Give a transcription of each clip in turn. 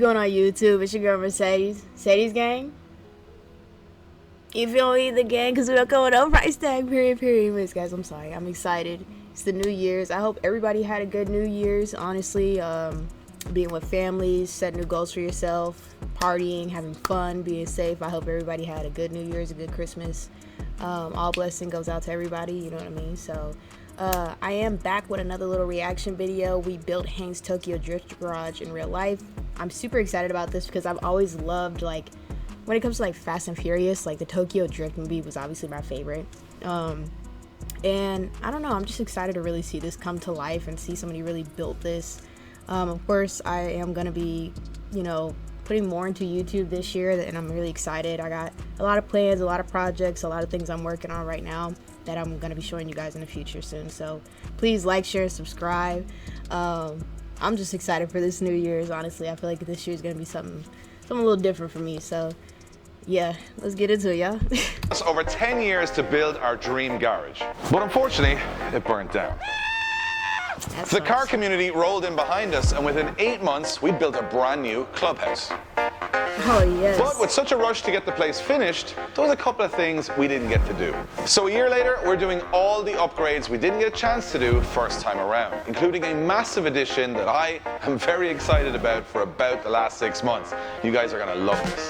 going on YouTube? It's your girl Mercedes. Mercedes gang. If you don't eat the gang, because we're going on price tag, period. Anyways, guys, I'm sorry. I'm excited. It's the New Year's. I hope everybody had a good New Year's, honestly. Being with families, set new goals for yourself, partying, having fun, being safe. I hope everybody had a good New Year's, a good Christmas. All blessing goes out to everybody, you know what I mean? So, I am back with another little reaction video. We built Hank's Tokyo Drift Garage in real life. I'm super excited about this because I've always loved, like, when it comes to like Fast and Furious, like the Tokyo Drift movie was obviously my favorite. And I don't know, I'm just excited to really see this come to life and see somebody really built this. Of course, I am going to be, you know, putting more into YouTube this year, and I'm really excited. I got a lot of plans, a lot of projects, a lot of things I'm working on right now that I'm going to be showing you guys in the future soon. So please like, share, and subscribe. I'm just excited for this New Year's, honestly. I feel like this year's going to be something a little different for me. So yeah, let's get into it, y'all. It's over 10 years to build our dream garage, but unfortunately, it burnt down. The car community rolled in behind us, and within 8 months, we built a brand new clubhouse. Oh, yes. But with such a rush to get the place finished, there was a couple of things we didn't get to do. So a year later, we're doing all the upgrades we didn't get a chance to do first time around, including a massive addition that I am very excited about for about the last 6 months. You guys are gonna love this.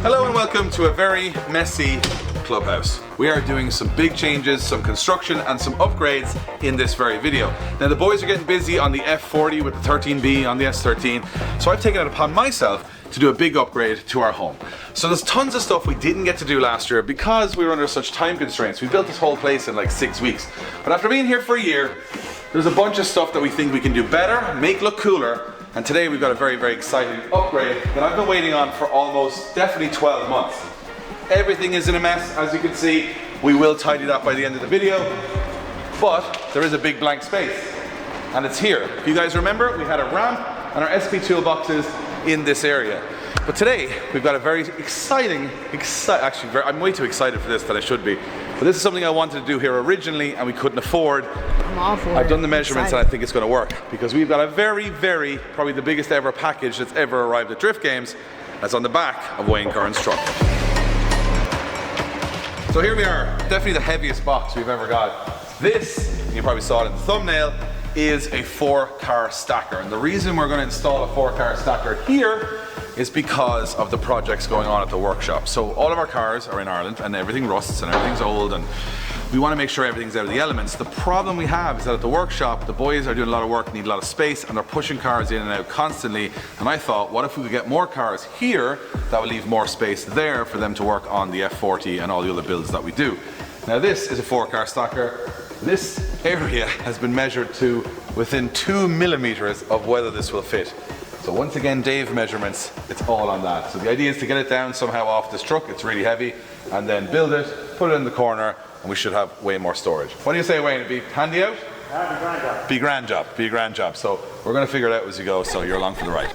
Hello and welcome to a very messy clubhouse. We are doing some big changes, some construction and some upgrades in this very video. Now the boys are getting busy on the F40 with the 13B on the S13, so I've taken it upon myself to do a big upgrade to our home. So there's tons of stuff we didn't get to do last year because we were under such time constraints. We built this whole place in like 6 weeks. But after being here for a year, there's a bunch of stuff that we think we can do better, make look cooler. And today we've got a very, very exciting upgrade that I've been waiting on for almost definitely 12 months. Everything is in a mess, as you can see. We will tidy it up by the end of the video, but there is a big blank space, and it's here. If you guys remember, we had a ramp and our SP toolboxes in this area. But today, we've got a very exciting, I'm way too excited for this than I should be. But this is something I wanted to do here originally and we couldn't afford. I'm all for it. I've done the measurements and I think it's gonna work because we've got a very, probably the biggest ever package that's ever arrived at Drift Games that's on the back of Wayne Curran's truck. So here we are, definitely the heaviest box we've ever got. This, you probably saw it in the thumbnail, is a 4-car stacker. And the reason we're gonna install a 4-car stacker here is because of the projects going on at the workshop. So all of our cars are in Ireland and everything rusts and everything's old and we want to make sure everything's out of the elements. The problem we have is that at the workshop, the boys are doing a lot of work, need a lot of space, and they're pushing cars in and out constantly. And I thought, what if we could get more cars here that would leave more space there for them to work on the F40 and all the other builds that we do. Now this is a 4-car stacker. This area has been measured to within 2 millimeters of whether this will fit. So once again, Dave measurements, it's all on that. So the idea is to get it down somehow off this truck, it's really heavy, and then build it, put it in the corner, and we should have way more storage. What do you say, Wayne? It'd be handy out? Be a grand job. Be a grand job. So we're gonna figure it out as we go, so you're along for the ride.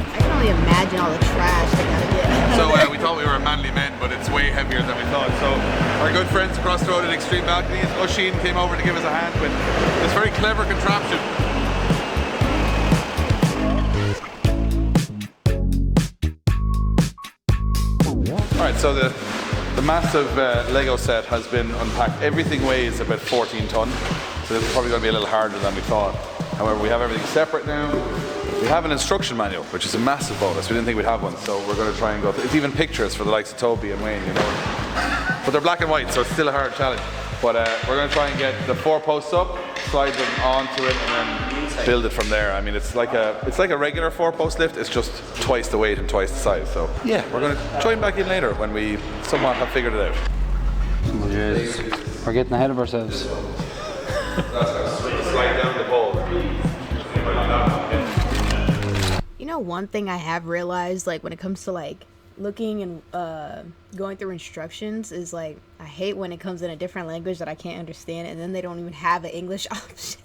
I can only imagine all the trash they gotta get. So we thought we were manly men, but it's way heavier than we thought. So our good friends across the road at Extreme Balconies, Oisin, came over to give us a hand with this very clever contraption. Alright, so the massive Lego set has been unpacked. Everything weighs about 14 ton, so this is probably going to be a little harder than we thought. However, we have everything separate now. We have an instruction manual, which is a massive bonus. We didn't think we'd have one, so we're going to try and go through. It's even pictures for the likes of Toby and Wayne, you know. But they're black and white, so it's still a hard challenge. But we're going to try and get the 4 posts up, slide them onto it, and then build it from there. I mean, it's like a regular 4-post lift. It's just twice the weight and twice the size. So yeah, we're going to join back in later when we somewhat have figured it out. Yes. We're getting ahead of ourselves. Slide down the bowl. You know, one thing I have realized, like when it comes to like looking and going through instructions is like, I hate when it comes in a different language that I can't understand, and then they don't even have an English option.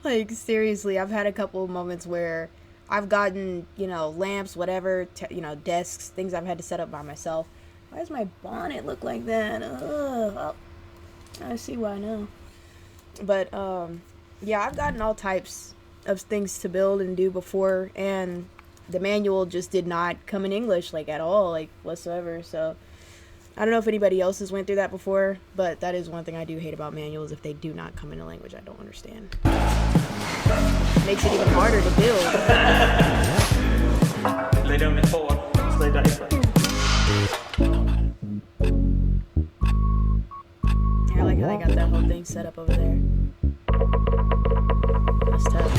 Like, seriously, I've had a couple of moments where I've gotten, you know, lamps, whatever, you know, desks, things I've had to set up by myself. Why does my bonnet look like that? Ugh. Oh, I see why now. But yeah, I've gotten all types of things to build and do before, and the manual just did not come in English, like, at all, like, whatsoever. So I don't know if anybody else has went through that before, but that is one thing I do hate about manuals, if they do not come in a language I don't understand. Makes it even harder to build. Lay down the forward, stay that way. Yeah, I like how they got that whole thing set up over there. That's tough.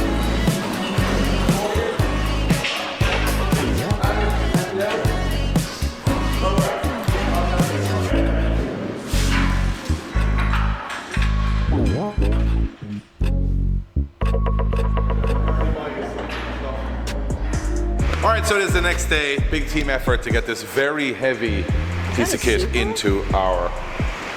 All right, so it is the next day. Big team effort to get this very heavy piece of kit into our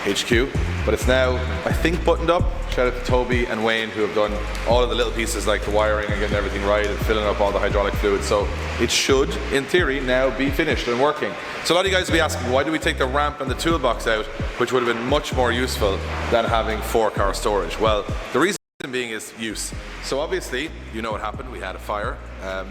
HQ. But it's now, I think, buttoned up. Shout out to Toby and Wayne, who have done all of the little pieces like the wiring and getting everything right and filling up all the hydraulic fluid. So it should, in theory, now be finished and working. So a lot of you guys will be asking, why do we take the ramp and the toolbox out, which would have been much more useful than having 4-car storage? Well, the reason being is use. So obviously, you know what happened. We had a fire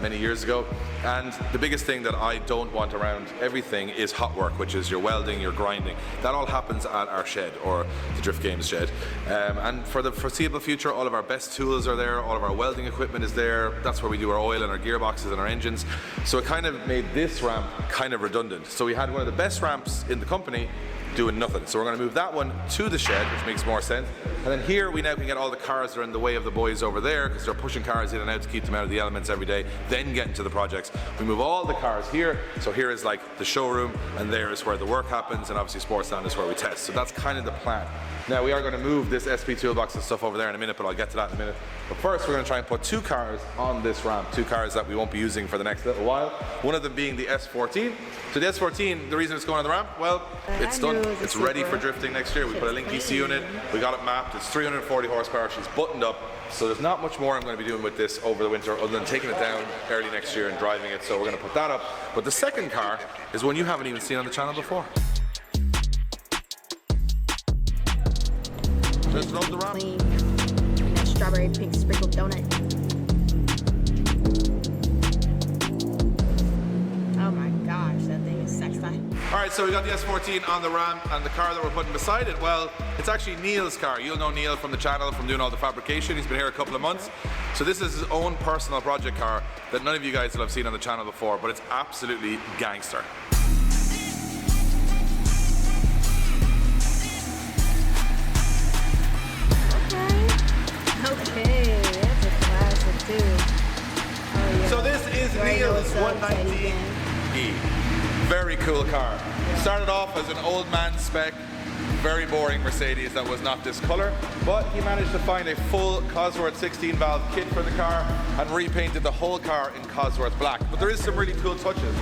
many years ago, and the biggest thing that I don't want around everything is hot work, which is your welding, your grinding. That all happens at our shed, or the Drift Games shed. And for the foreseeable future, all of our best tools are there, all of our welding equipment is there. That's where we do our oil and our gearboxes and our engines. So it kind of made this ramp kind of redundant. So we had one of the best ramps in the company doing nothing. So we're going to move that one to the shed, which makes more sense. And then here we now can get all the cars that are in the way of the boys over there, because they're pushing cars in and out to keep them out of the elements every day, then get into the projects. We move all the cars here. So here is like the showroom, and there is where the work happens, and obviously Sportsland is where we test. So that's kind of the plan. Now we are going to move this SP toolbox and stuff over there in a minute, but I'll get to that in a minute. But first we're going to try and put 2 cars on this ramp, 2 cars that we won't be using for the next little while. One of them being the S14. So the S14, the reason it's going on the ramp, well, it's done. It's ready for drifting next year. We put a Link EC unit, we got it mapped, it's 340 horsepower, she's buttoned up. So there's not much more I'm going to be doing with this over the winter other than taking it down early next year and driving it. So we're going to put that up. But the second car is one you haven't even seen on the channel before. Just load the ramp. Clean. And that strawberry pink sprinkled donut. Oh my gosh, that thing is sexy. All right, so we got the S14 on the ramp, and the car that we're putting beside it, well, it's actually Neil's car. You'll know Neil from the channel, from doing all the fabrication. He's been here a couple of months. So this is his own personal project car that none of you guys will have seen on the channel before, but it's absolutely gangster. Okay, that's a classic too. Oh, yeah. So this is Neil's 119E. Very cool car. Started off as an old man spec, very boring Mercedes that was not this color, but he managed to find a full Cosworth 16 valve kit for the car and repainted the whole car in Cosworth black. But there is some really cool touches.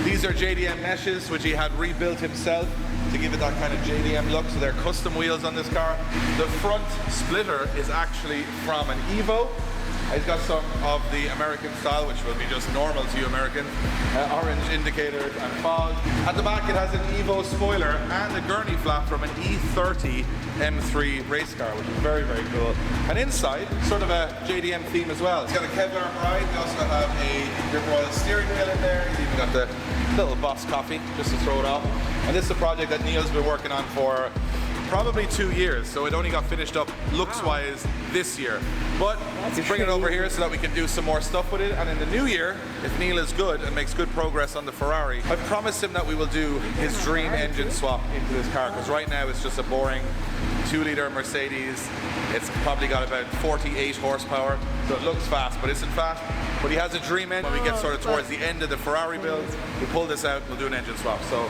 These are JDM meshes, which he had rebuilt himself to give it that kind of JDM look, so they're custom wheels on this car. The front splitter is actually from an Evo. He's got some of the American style, which will be just normal to you Americans. Orange indicators and fog. At the back it has an Evo spoiler and a gurney flap from an E30 M3 race car, which is very, very cool. And inside, sort of a JDM theme as well. It's got a Kevlar ride. We also have a Grip Royal steering wheel in there. He's even got the little Boss coffee just to throw it off. And this is a project that Neil's been working on for probably 2 years, so it only got finished up looks-wise this year. But he's bringing it over here so that we can do some more stuff with it. And in the new year, if Neil is good and makes good progress on the Ferrari, I've promised him that we will do his dream engine swap into this car, because right now it's just a boring 2-liter Mercedes. It's probably got about 48 horsepower, so it looks fast, but isn't fast. But he has a dream engine. When we get sort of towards the end of the Ferrari build, we pull this out, we'll do an engine swap. So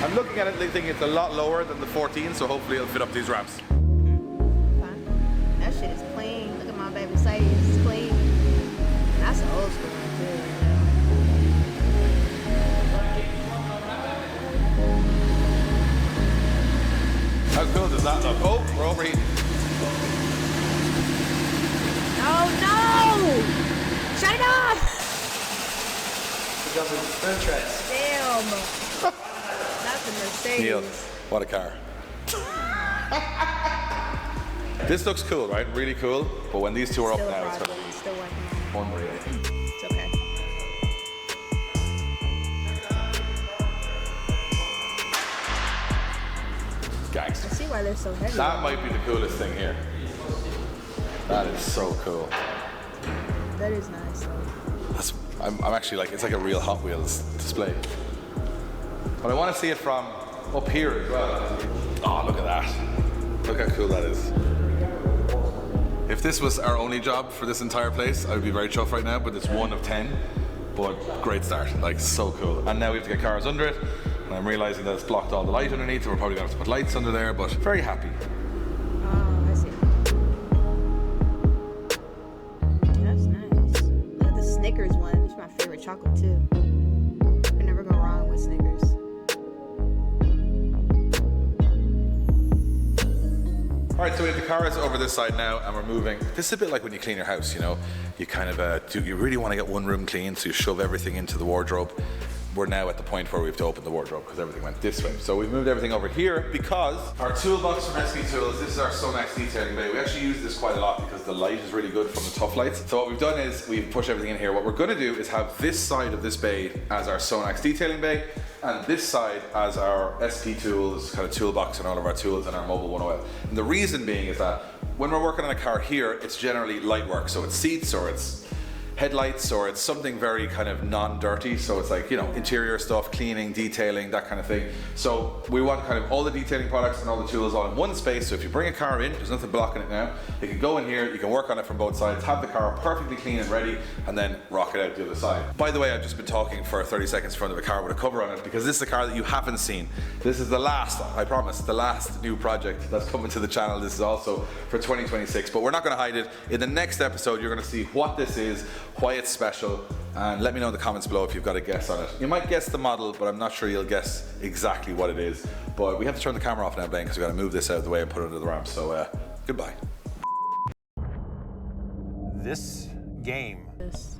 I'm looking at it thinking it's a lot lower than the 14, so hopefully it'll fit up these ramps. That shit is clean. Look at my baby Mercedes, it's clean. That's an old school one too. that look? Oh, we're overheating. Oh no! Shut it off! Damn. That's a Mercedes. Neil, what a car. This looks cool, right? Really cool. But when these two are Still up a now, it's project. going to Still working be on it. unreal. It's okay. Gangster. I see why they're so heavy. That might be the coolest thing here. That is so cool. That is nice though. I'm actually like, it's like a real Hot Wheels display. But I want to see it from up here as well. Oh, look at that. Look how cool that is. If this was our only job for this entire place, I would be very chuffed right now, but it's 1 of 10. But great start, like so cool. And now we have to get cars under it. And I'm realizing that it's blocked all the light underneath, and we're probably gonna have to put lights under there, but very happy. Oh, I see. That's nice. Look at the Snickers one. It's my favorite chocolate too. Can never go wrong with Snickers. All right, so we have the cars over this side now, and we're moving. This is a bit like when you clean your house, you know? You kind of, you really want to get one room clean, so you shove everything into the wardrobe. We're now at the point where we have to open the wardrobe because everything went this way. So we've moved everything over here because our toolbox from SK Tools, this is our Sonax detailing bay. We actually use this quite a lot because the light is really good from the Tough Lights. So what we've done is we've pushed everything in here. What we're gonna do is have this side of this bay as our Sonax detailing bay and this side as our SK Tools kind of toolbox and all of our tools and our mobile one oil. And the reason being is that when we're working on a car here, it's generally light work. So it's seats or it's headlights or it's something very kind of non-dirty, so it's like, you know, interior stuff, cleaning, detailing, that kind of thing. So we want kind of all the detailing products and all the tools all in one space, so if you bring a car in, there's nothing blocking it now, you can go in here, you can work on it from both sides, have the car perfectly clean and ready, and then rock it out the other side. By the way, I've just been talking for 30 seconds in front of a car with a cover on it because this is a car that you haven't seen. This is the last, I promise, the last new project that's coming to the channel. This is also for 2026, but we're not gonna hide it. In the next episode, you're gonna see what this is, why it's special, and let me know in the comments below if you've got a guess on it. You might guess the model, but I'm not sure you'll guess exactly what it is. But we have to turn the camera off now, Blaine, because we've got to move this out of the way and put it under the ramp. So goodbye. This game, This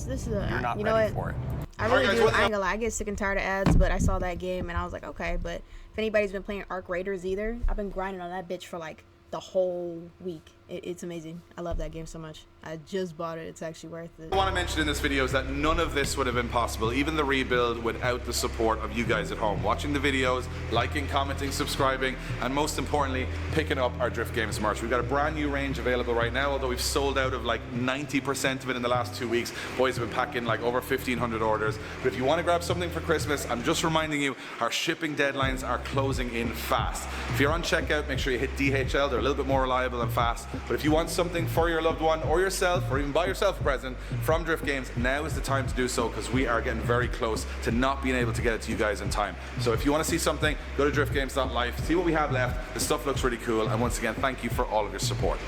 is a, you're not you know ready what? for it. I really Alright, guys, do. what's I up? ain't gonna lie, I get sick and tired of ads, but I saw that game and I was like, okay. But if anybody's been playing Arc Raiders either, I've been grinding on that bitch for like the whole week. It's amazing. I love that game so much. I just bought it. It's actually worth it. What I want to mention in this video is that none of this would have been possible, even the rebuild, without the support of you guys at home. Watching the videos, liking, commenting, subscribing, and most importantly, picking up our Drift Games merch. We've got a brand new range available right now, although we've sold out of like 90% of it in the last 2 weeks. Boys have been packing like over 1,500 orders. But if you want to grab something for Christmas, I'm just reminding you, our shipping deadlines are closing in fast. If you're on checkout, make sure you hit DHL. They're a little bit more reliable and fast. But if you want something for your loved one or yourself, or even buy yourself a present from Drift Games, now is the time to do so because we are getting very close to not being able to get it to you guys in time. So if you want to see something, go to driftgames.life, see what we have left. The stuff looks really cool, and once again, thank you for all of your support.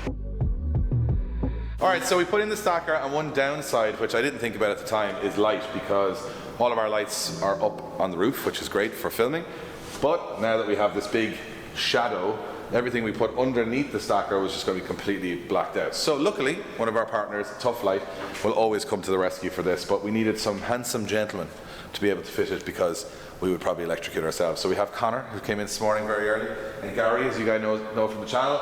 All right, so we put in the stacker, and one downside, which I didn't think about at the time, is light, because all of our lights are up on the roof, which is great for filming. But now that we have this big shadow, everything we put underneath the stacker was just going to be completely blacked out. So luckily, one of our partners, Tough Light, will always come to the rescue for this, but we needed some handsome gentlemen to be able to fit it because we would probably electrocute ourselves. So we have Connor, who came in this morning very early, and Gary, as you guys know from the channel.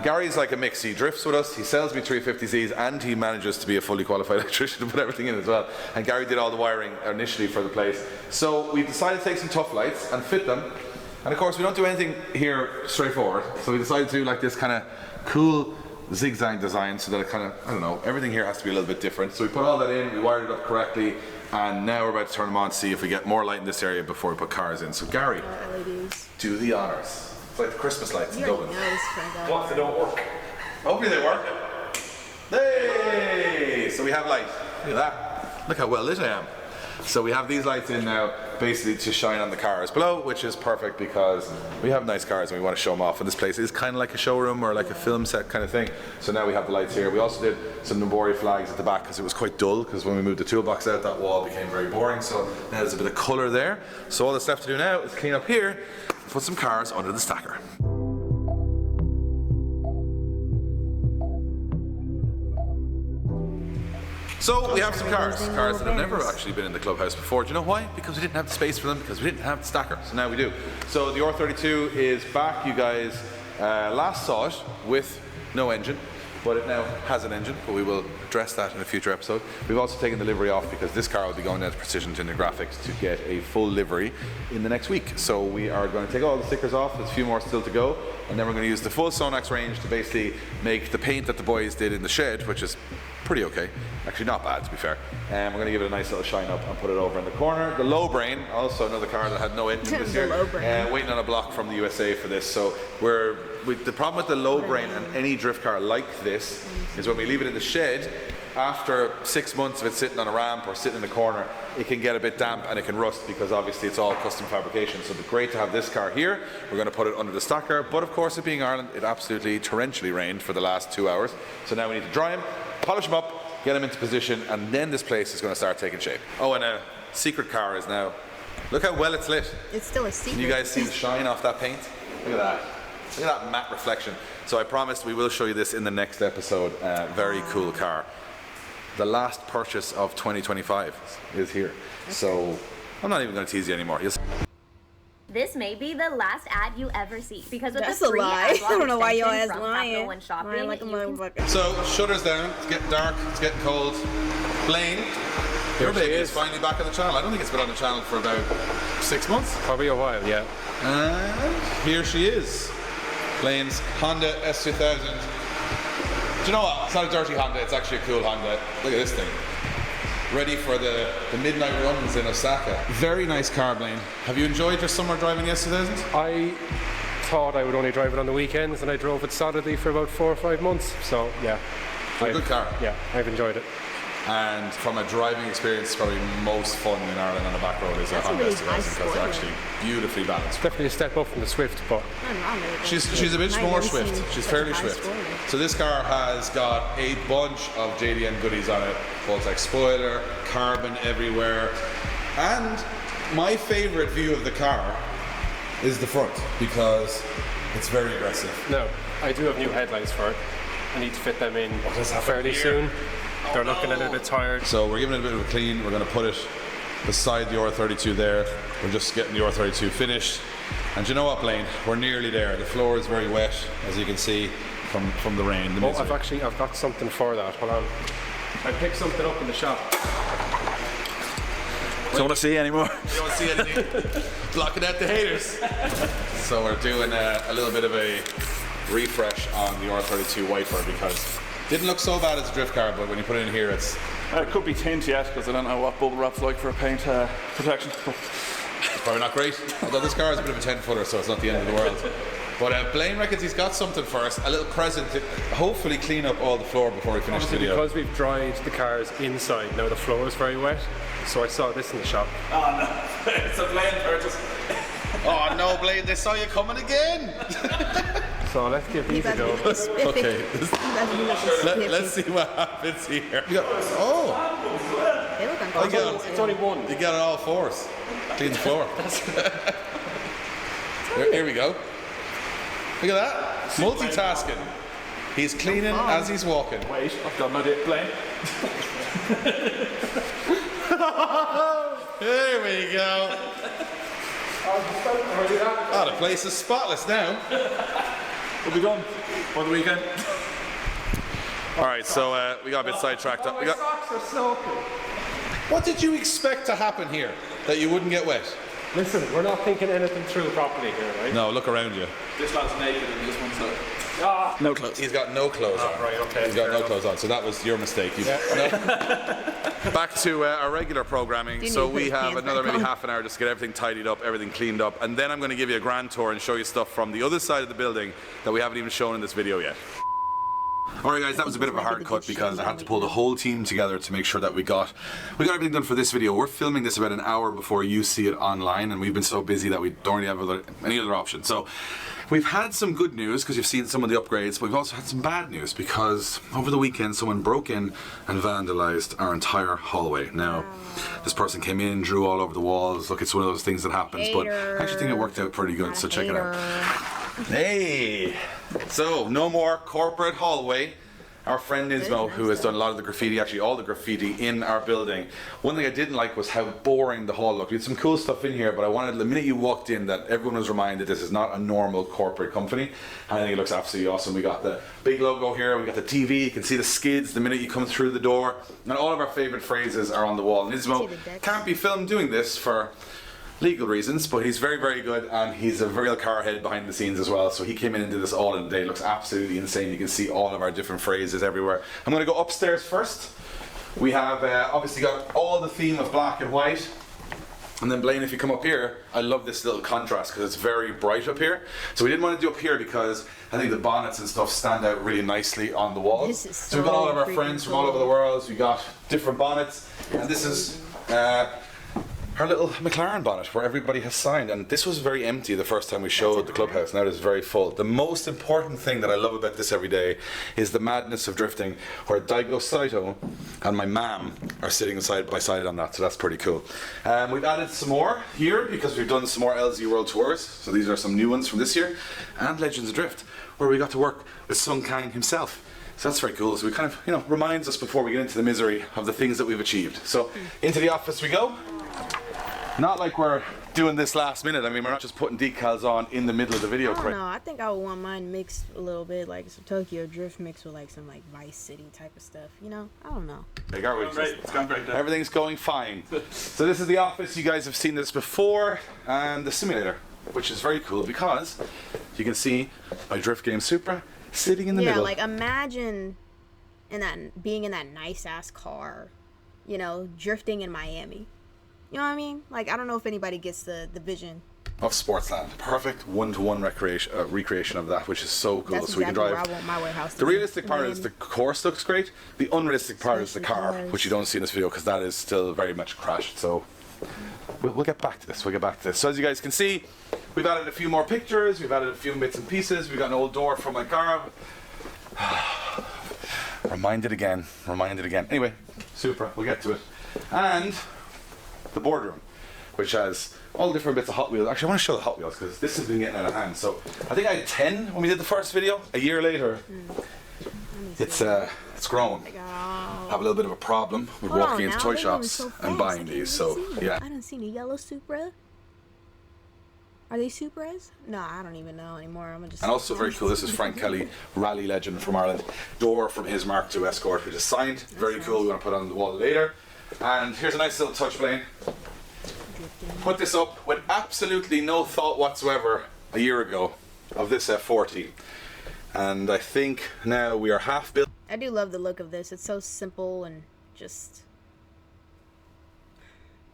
Gary's like a mix. He drifts with us, he sells me 350Zs, and he manages to be a fully qualified electrician to put everything in as well. And Gary did all the wiring initially for the place. So we decided to take some Tough Lights and fit them. And of course, we don't do anything here straightforward. So we decided to do like this kind of cool zigzag design so that it kind of, I don't know, everything here has to be a little bit different. So we put all that in, we wired it up correctly, and now we're about to turn them on to see if we get more light in this area before we put cars in. So Gary, LEDs. do the honors. It's like the Christmas lights in You Dublin. already know this, Frank. What if they don't work? Hopefully they work. Hey! So we have light. Look at that. Look how well lit I am. So we have these lights in now, basically to shine on the cars below, which is perfect because we have nice cars and we want to show them off. And this place is kind of like a showroom or like a film set kind of thing. So now we have the lights here. We also did some Nambori flags at the back because it was quite dull, because when we moved the toolbox out, that wall became very boring. So now there's a bit of colour there. So all that's left to do now is clean up here, put some cars under the stacker. So we have some cars that have never actually been in the clubhouse before. Do you know why? Because we didn't have the space for them, because we didn't have the stacker. So now we do. So the R32 is back. You guys last saw it with no engine, but it now has an engine, but we will address that in a future episode. We've also taken the livery off because this car will be going down to Precision Tinder Graphics to get a full livery in the next week. So we are going to take all the stickers off. There's a few more still to go, and then we're going to use the full Sonax range to basically make the paint that the boys did in the shed, which is pretty okay. Actually not bad, to be fair. And we're going to give it a nice little shine up and put it over in the corner. The Lowbrain, also another car that had no engine this year, waiting on a block from the USA for this. So the problem with the Lowbrain and any drift car like this is when we leave it in the shed, after 6 months of it sitting on a ramp or sitting in the corner, it can get a bit damp and it can rust, because obviously it's all custom fabrication. So it's great to have this car here. We're going to put it under the stacker, but of course, it being Ireland, it absolutely torrentially rained for the last 2 hours. So now we need to dry them, polish them up, get them into position, and then this place is going to start taking shape. Oh, and a secret car is now, look how well it's lit. It's still a secret. Can you guys see the shine off that paint? Look at that. Look at that matte reflection. So I promised we will show you this in the next episode. Very cool car. The last purchase of 2025 is here. Okay. So I'm not even going to tease you anymore. This may be the last ad you ever see, because with That's the free a lie. ad block I don't know why y'all extension ass from lying. Capital One Shopping, Like a you can motherfucker. So shutters down. It's getting dark. It's getting cold. Blaine, your baby is finally back on the channel. I don't think it's been on the channel for about 6 months. Probably a while, yeah. And here she is. Blaine's Honda S2000. Do you know what? It's not a dirty Honda, it's actually a cool Honda. Look at this thing. Ready for the midnight runs in Osaka. Very nice car, Blaine. Have you enjoyed your summer driving the S2000? I thought I would only drive it on the weekends, and I drove it solidly for about 4 or 5 months. So, yeah. It's a good car. Yeah, I've enjoyed it. And from a driving experience, it's probably most fun in Ireland on the back road is a Honda S2000, because they're actually beautifully balanced. Definitely a step up from the Swift, but she's a bit more swift. She's fairly swift. So this car has got a bunch of JDM goodies on it, both like spoiler, carbon everywhere, and my favorite view of the car is the front, because it's very aggressive. no, I do have new headlights for it. I need to fit them in fairly soon. They're looking a little bit tired. So we're giving it a bit of a clean. We're going to put it beside the R32 there. We're just getting the R32 finished. And you know what, Blaine? We're nearly there. The floor is very wet, as you can see from the rain. The misery. I've got something for that. Hold on. I picked something up in the shop. Don't want to see anymore. You don't want to see anything. Blocking out the haters. So we're doing a little bit of a refresh on the R32 wiper, because didn't look so bad as a drift car, but when you put it in here, it's... It could be tint yet, because I don't know what bubble wrap's like for paint protection. It's probably not great. Although this car is a bit of a 10-footer, so it's not the end of the world. But Blaine reckons he's got something for us, a little present to hopefully clean up all the floor before we finish the video. Because we've dried the cars inside, now the floor is very wet, so I saw this in the shop. Oh no, it's a Blaine purchase. Oh no, Blaine, they saw you coming again! So let's give these a go. Okay, let's see what happens here. They look uncomfortable. It's only one. You got it all fours. Clean the floor. Here we go. Look at that. Multitasking. He's cleaning as he's walking. Wait, I've got my dip, Blaine. There we go. Oh, the place is spotless now. We'll be gone for the weekend. Alright, so we got a bit sidetracked. Socks are soaking. What did you expect to happen here? That you wouldn't get wet? Listen, we're not thinking anything through properly here, right? No, look around you. This lad's naked and this one's like... No clothes. He's got no clothes on. Right, okay. He's got no clothes on, so that was your mistake. Back to our regular programming. So we have another maybe half an hour just to get everything tidied up, everything cleaned up, and then I'm going to give you a grand tour and show you stuff from the other side of the building that we haven't even shown in this video yet. Alright guys, that was a bit of a hard cut because I had to pull the whole team together to make sure that we got everything done for this video. We're filming this about an hour before you see it online, and we've been so busy that we don't really have any other option. So we've had some good news because you've seen some of the upgrades, but we've also had some bad news because over the weekend someone broke in and vandalized our entire hallway. Now, this person came in, drew all over the walls. Look, it's one of those things that happens, but I actually think it worked out pretty good, so check it out. Hey! So, no more corporate hallway. Our friend Nismo, who has done a lot of the graffiti, actually all the graffiti in our building. One thing I didn't like was how boring the hall looked. We had some cool stuff in here, but I wanted, the minute you walked in, that everyone was reminded this is not a normal corporate company. And I think it looks absolutely awesome. We got the big logo here, we got the TV, you can see the skids the minute you come through the door. And all of our favorite phrases are on the wall. Nismo can't be filmed doing this for legal reasons, but he's very, very good, and he's a real car head behind the scenes as well. So he came in and did this all in a day. It looks absolutely insane. You can see all of our different phrases everywhere. I'm going to go upstairs first. We have obviously got all the theme of black and white. And then Blaine, if you come up here, I love this little contrast because it's very bright up here. So we didn't want to do up here because I think the bonnets and stuff stand out really nicely on the walls. So we've got all of our friends from all over the world. We got different bonnets, and this is our little McLaren bonnet where everybody has signed, and this was very empty the first time we showed the clubhouse. Now it is very full. The most important thing that I love about this every day is the madness of drifting, where Daigo Saito and my mom are sitting side by side on that, so that's pretty cool. We've added some more here because we've done some more LZ World Tours, so these are some new ones from this year, and Legends of Drift, where we got to work with Sung Kang himself. So that's very cool. So we kind of, reminds us before we get into the misery of the things that we've achieved. So into the office we go. Not like we're doing this last minute. I mean, we're not just putting decals on in the middle of the video. I don't know. I think I would want mine mixed a little bit, like some Tokyo Drift mixed with like some like Vice City type of stuff. I don't know. Like, are we It's gone great. Everything's going fine. So this is the office. You guys have seen this before, and the simulator, which is very cool because you can see my Drift Game Supra sitting in the middle. Yeah, like imagine being in that nice ass car, drifting in Miami. You know what I mean? Like, I don't know if anybody gets the vision of Sportsland. Perfect one-to-one recreation of that, which is so cool. That's so we can drive. where I want my warehouse to The be. realistic part is the course looks great. The unrealistic part is the car, which you don't see in this video because that is still very much crashed. So we'll get back to this. So as you guys can see, we've added a few more pictures. We've added a few bits and pieces. We've got an old door from my car. Reminded again. Anyway, Supra. We'll get to it. And the boardroom, which has all different bits of Hot Wheels. Actually, I want to show the Hot Wheels because this has been getting out of hand. So I think I had 10 when we did the first video. A year later, it's grown. I have a little bit of a problem with walking into toy shops and buying these. So yeah. I didn't see the yellow Supra. Are they Supras? No, I don't even know anymore. I'm just. And also very cool. This is Frank Kelly, rally legend from Ireland. Door from his Mark II Escort, which is signed. Very cool. We're gonna put it on the wall later. And here's a nice little touch, Blaine. Put this up with absolutely no thought whatsoever a year ago of this F40. And I think now we are half built. I do love the look of this. It's so simple and just.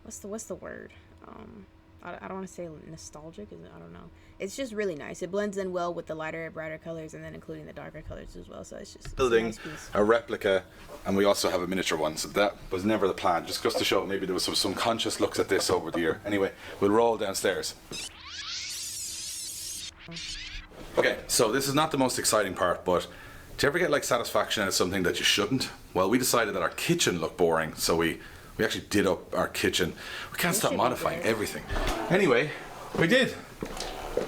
What's the word? I don't want to say nostalgic. I don't know. It's just really nice. It blends in well with the lighter, brighter colors, and then including the darker colors as well. So it's just building it's a nice piece. a replica, and we also have a miniature one. So that was never the plan. Just to show maybe there was some conscious looks at this over the year. Anyway, we'll roll downstairs. Okay, so this is not the most exciting part, but do you ever get like satisfaction out of something that you shouldn't? Well, we decided that our kitchen looked boring, so we actually did up our kitchen. We can't stop modifying everything. Anyway, we did.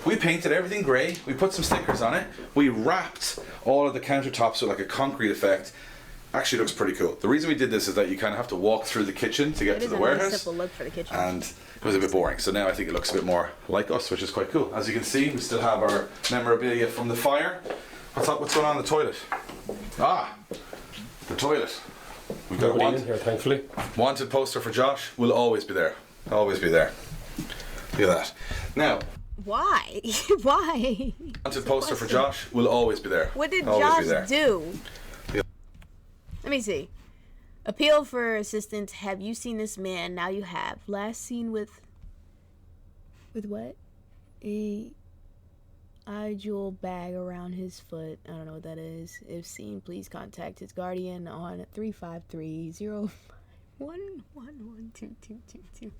We painted everything grey. We put some stickers on it. We wrapped all of the countertops with like a concrete effect. Actually looks pretty cool. The reason we did this is that you kind of have to walk through the kitchen to get to the warehouse. Nice, simple look for the kitchen. And it was a bit boring. So now I think it looks a bit more like us, which is quite cool. As you can see, we still have our memorabilia from the fire. What's going on in the toilet? The toilet. We've got Nobody in here, thankfully. wanted poster for Josh. Will always be there. Always be there. Look at that. Now. Why? Why? Wanted poster for Josh. Will always be there. What did always Josh do? Yeah. Let me see. Appeal for assistance. Have you seen this man? Now you have. Last seen with what? eye jewel bag around his foot. I don't know what that is. If seen, please contact his guardian on 353-051-112222.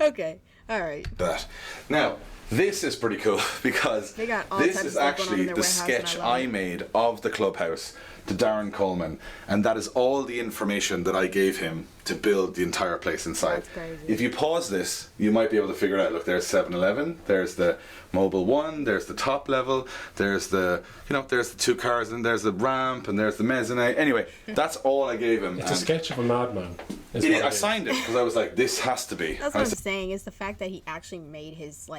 Okay, all right. That. Now, this is pretty cool because They got all this types is of stuff going on actually in their the warehouse, and sketch I love I it. made of the clubhouse to Darren Coleman, and that is all the information that I gave him to build the entire place inside. That's crazy. If you pause this, you might be able to figure it out. Look, there's 7-Eleven, there's the mobile one, there's the top level, there's the, there's the 2 cars, and there's the ramp, and there's the mezzanine. Anyway, that's all I gave him. It's a and sketch of a madman. is it- what I it is. signed it because I was like, this has to be. That's And I what I'm said, saying. Is the fact that he actually made his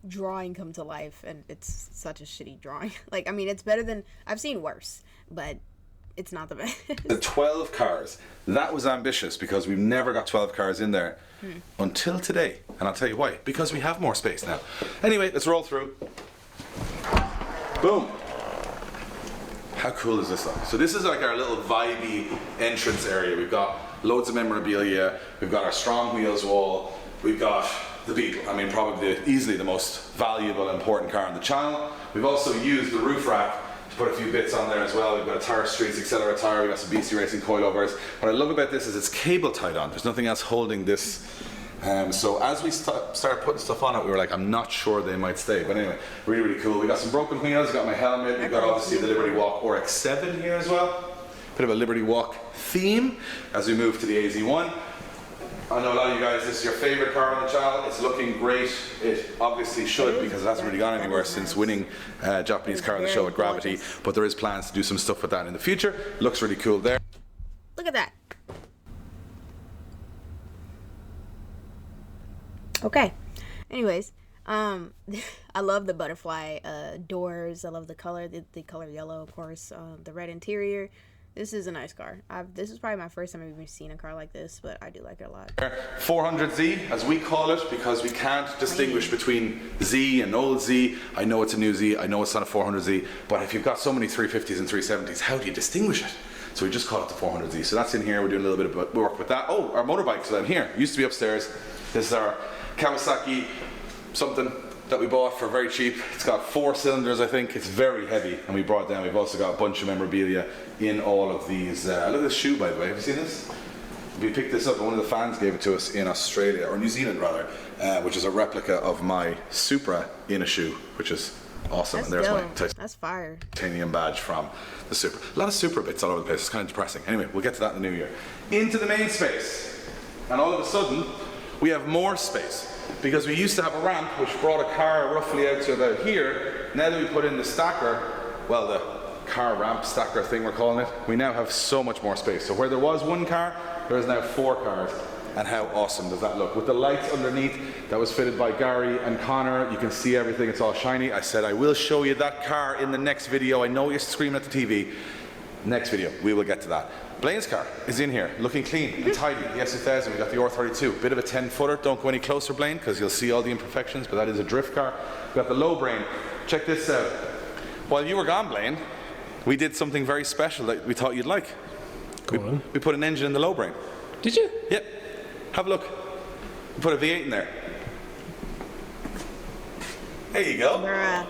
drawing come to life, and it's such a shitty drawing. I mean, it's better than I've seen worse, but it's not the best. The 12 cars. That was ambitious because we've never got 12 cars in there until today. And I'll tell you why. Because we have more space now. Anyway, let's roll through. Boom. How cool is this though? So this is like our little vibey entrance area. We've got loads of memorabilia. We've got our Strong Wheels wall. We've got the Beetle. I mean, probably easily the most valuable and important car on the channel. We've also used the roof rack to put a few bits on there as well. We've got a Tire Streets Accelera tire, we've got some BC Racing coilovers. What I love about this is it's cable tied on. There's nothing else holding this. So as we started putting stuff on it, we were like, I'm not sure they might stay. But anyway, really, really cool. We got some broken wheels, we got my helmet, we've got obviously the Liberty Walk RX-7 here as well. Bit of a Liberty Walk theme as we move to the AZ1. I know a lot of you guys, this is your favorite car on the channel. It's looking great. It obviously should because it hasn't really gone anywhere since winning Japanese Car of the Show at Gravity. But there is plans to do some stuff with that in the future. Looks really cool there. Look at that. Okay. Anyways, I love the butterfly doors. I love the color, the color yellow, of course. The red interior. This is a nice car. This is probably my first time I've even seen a car like this, but I do like it a lot. 400Z, as we call it, because we can't distinguish between Z and old Z. I know it's a new Z, I know it's not a 400Z, but if you've got so many 350s and 370s, how do you distinguish it? So we just call it the 400Z. So that's in here, we're doing a little bit of work with that. Oh, our motorbikes are down here. Used to be upstairs. This is our Kawasaki something that we bought for very cheap. It's got 4 cylinders, I think. It's very heavy, and we brought it down. We've also got a bunch of memorabilia in all of these. Look at this shoe, by the way. Have you seen this? We picked this up, and one of the fans gave it to us in Australia, or New Zealand rather, which is a replica of my Supra in a shoe, which is awesome. That's and there's dope. my That's fire. titanium badge from the Supra. A lot of Supra bits all over the place. It's kind of depressing. Anyway, we'll get to that in the new year. Into the main space, and all of a sudden, we have more space. Because we used to have a ramp which brought a car roughly out to about here. Now that we put in the stacker, well, the car ramp stacker thing we're calling it, we now have so much more space. So where there was 1 car, there is now 4 cars. And how awesome does that look? With the lights underneath, that was fitted by Gary and Connor. You can see everything, it's all shiny. I said I will show you that car in the next video. I know you're screaming at the TV. Next video, we will get to that. Blaine's car is in here, looking clean and tidy. The S2000, we got the R32, bit of a 10-footer. Don't go any closer, Blaine, because you'll see all the imperfections, but that is a drift car. We got the low brain. Check this out. While you were gone, Blaine, we did something very special that we thought you'd like. Go on. We put an engine in the low brain. Did you? Yep. Have a look. We put a V8 in there. There you go. Bruh.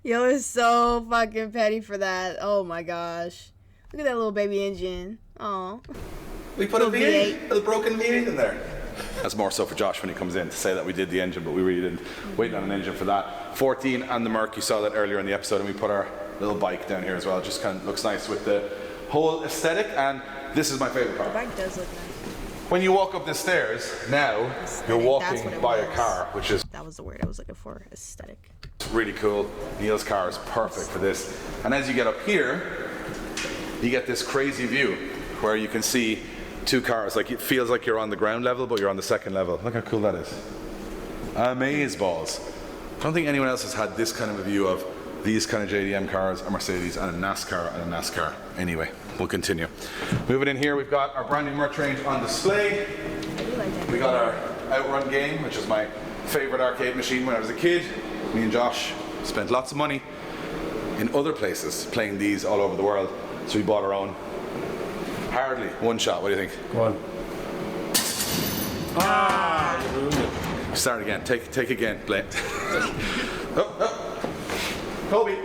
Yo, it's so fucking petty for that. Oh my gosh. Look at that little baby engine. Aw. We put a Little V8, V8. a broken V8 in there. That's more so for Josh when he comes in to say that we did the engine, but we really didn't. Waiting on an engine for that. 14 and the Merc, you saw that earlier in the episode, and we put our little bike down here as well. It just kind of looks nice with the whole aesthetic, and this is my favorite The part. bike does look nice. When you walk up the stairs, now you're Aesthetic, that's walking what it by a was. car, which is That was the word I was looking for. Aesthetic. really cool. Neil's car is perfect for this. And as you get up here, you get this crazy view where you can see 2 cars. Like, it feels like you're on the ground level, but you're on the second level. Look how cool that is. Amazeballs. I don't think anyone else has had this kind of a view of these kind of JDM cars, a Mercedes, and a NASCAR, and a NASCAR. Anyway, we'll continue. Moving in here, we've got our brand new merch range on display. I do like that. We got our Outrun game, which is my favorite arcade machine when I was a kid. Me and Josh spent lots of money in other places playing these all over the world, so we bought our own. Hardly one shot. What do you think? Go on. Ah, you ruined it. Start again. Take again, Blaine. Kobe.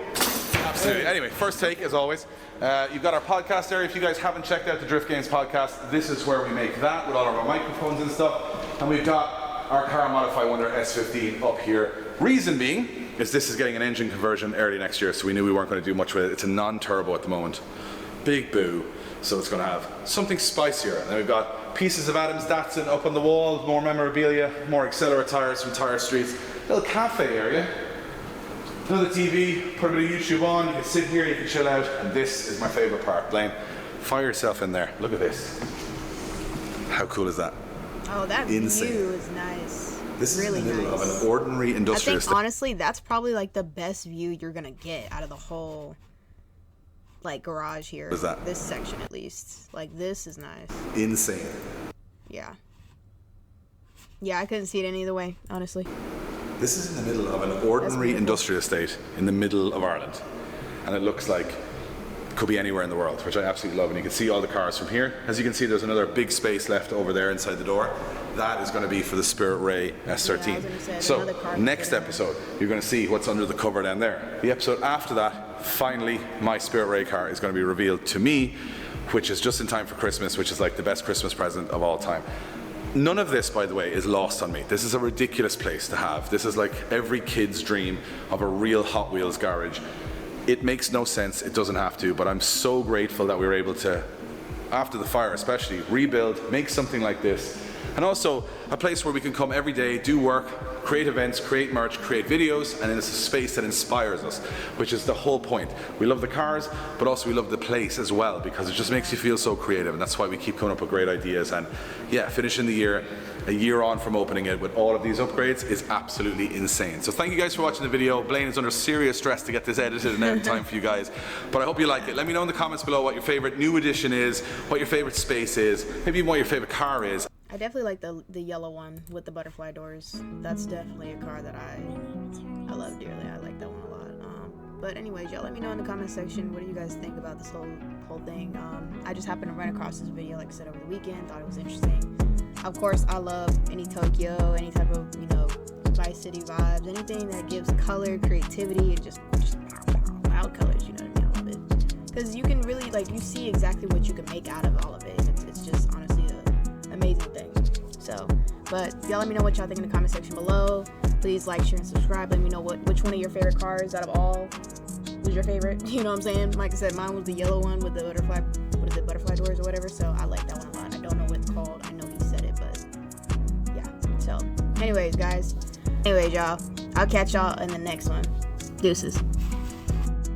Absolutely. Anyway, first take as always. You've got our podcast area. If you guys haven't checked out the Drift Games podcast, this is where we make that with all of our microphones and stuff. And we've got our Car Modify Wonder S15 up here. Reason being is this is getting an engine conversion early next year, so we knew we weren't going to do much with it. It's a non-turbo at the moment. Big boo. So it's going to have something spicier. And then we've got pieces of Adams Datsun up on the wall, more memorabilia, more Accelera tires from Tire Streets. Little cafe area. Another TV, put a bit of YouTube on, you can sit here, you can chill out, and this is my favourite part. Blaine, fire yourself in there. Look at this. How cool is that? Oh, that Insane. view is nice. This really is in the middle nice. of an ordinary I industrial think honestly, that's probably like the best view you're gonna get out of the whole like garage here. What is that? This section at least. Like this is nice. Insane. Yeah. Yeah, I couldn't see it any other way, honestly. This is in the middle of an ordinary industrial estate in the middle of Ireland. And it looks like it could be anywhere in the world, which I absolutely love. And you can see all the cars from here. As you can see, there's another big space left over there inside the door. That is going to be for the Spirit Ray S13. Yeah, I was gonna say, there's another So, car next there. episode, you're going to see what's under the cover down there. The episode after that, finally, my Spirit Ray car is going to be revealed to me, which is just in time for Christmas, which is like the best Christmas present of all time. None of this, by the way, is lost on me. This is a ridiculous place to have. This is like every kid's dream of a real Hot Wheels garage. It makes no sense, it doesn't have to, but I'm so grateful that we were able to, after the fire especially, rebuild, make something like this. And also a place where we can come every day, do work, create events, create merch, create videos, and it's a space that inspires us, which is the whole point. We love the cars, but also we love the place as well, because it just makes you feel so creative, and that's why we keep coming up with great ideas. And yeah, finishing the year, a year on from opening it with all of these upgrades is absolutely insane. So thank you guys for watching the video. Blaine is under serious stress to get this edited and out in time for you guys, but I hope you like it. Let me know in the comments below what your favorite new addition is, what your favorite space is, maybe even what your favorite car is. I definitely like the yellow one with the butterfly doors. That's definitely a car that I love dearly. I like that one a lot. But anyways, y'all let me know in the comment section, what do you guys think about this whole thing. I just happened to run across this video, like I said, over the weekend. Thought it was interesting. Of course, I love any Tokyo, any type of, you know, Vice City vibes, anything that gives color, creativity, and just loud colors, you know what I mean? I love it. Because you can really, like, you see exactly what you can make out of all of it. It's just honestly an amazing thing. So, but y'all let me know what y'all think in the comment section below. Please like, share, and subscribe. Let me know which one of your favorite cars out of all was your favorite. You know what I'm saying? Like I said, mine was the yellow one with the butterfly, what is it, butterfly doors or whatever. So I like that one a lot. I don't know what it's called. I know he said it, but yeah. So anyways, guys. Anyways, y'all. I'll catch y'all in the next one. Deuces.